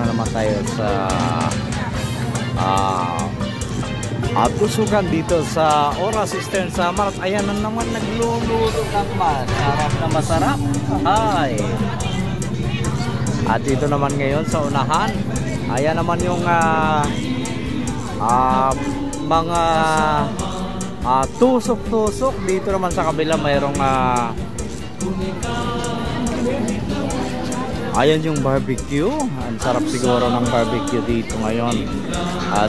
na naman tayo sa tusukan dito sa Oras Eastern Samar. Ayan na naman, nagluluto ng masarap na masarap. Hi! At dito naman ngayon sa unahan, ayan naman yung mga tusok-tusok. Dito naman sa kabila mayroong ayan yung barbecue. Ang sarap siguro ng barbecue dito ngayon.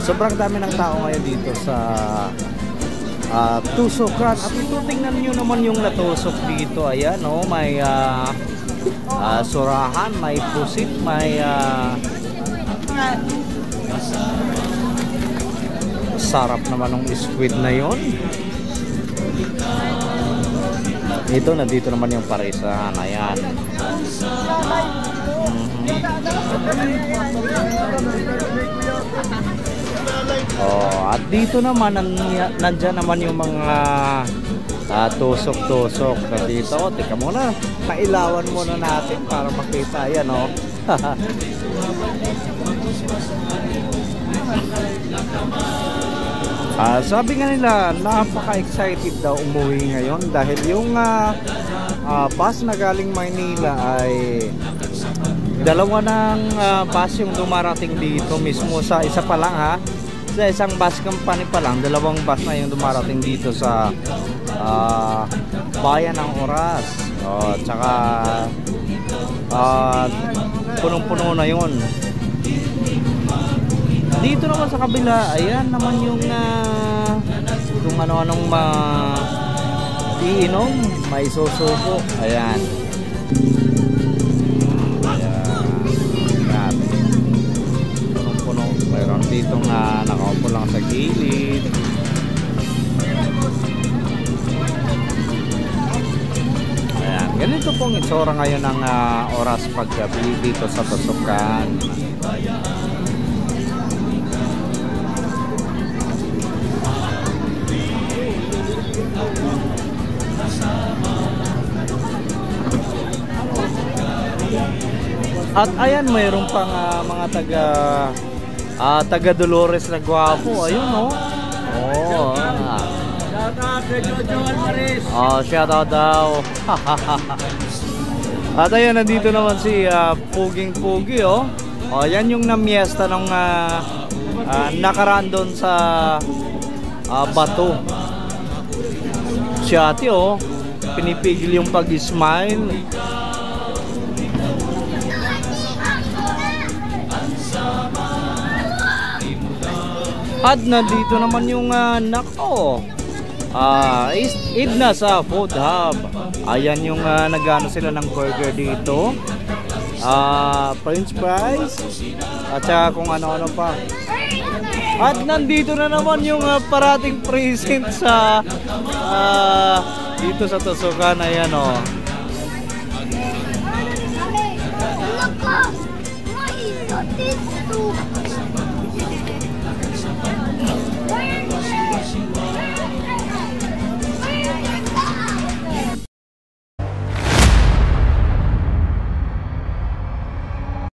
Sobrang dami ng tao ngayon dito sa tusukan. At ito, tingnan nyo naman yung natusok dito. Ayan, oh, may surahan, may pusit, may sarap naman ng squid na yon. Ito, nandito naman yung parisahan. Ayan. At dito naman nandyan naman yung mga tusok-tusok. Dito, tika muna, pailawan muna natin para makita. Ayan, oh. Sabi nga nila, napaka-excited daw umuwi ngayon dahil yung bus na galing Maynila ay dalawa ng bus yung dumarating dito mismo. Sa isa pa lang, ha, sa isang bus company pa lang, dalawang bus na yung dumarating dito sa bayan ng Oras. Tsaka punong-puno na yun. Dito naman sa kabila, ayan naman yung kung ano-anong iinom, may susuko. Ayan. Ayan. Punong-puno. Mayroon dito nga nakaupo lang sa gilid. Ayan. Ganito pong itsura ngayon ng Oras paggabi dito sa tusukan. At ayan, mayroon pang mga taga Dolores na gwapo. Ayun, oh. Shout out kay Jojo Alvarez. Shout out daw. At ayan, nandito naman si Puging-Pugi, oh. Yan yung namiesta nung nakaraan doon sa bato. Si ate, oh, pinipigil yung pag-smile. At nandito naman yung nako, Idna sa Food Hub. Ayan yung nagano sila ng burger dito, french fries, at saka kung ano-ano pa. At nandito na naman yung parating present sa dito sa tusukan. Ayan, oh.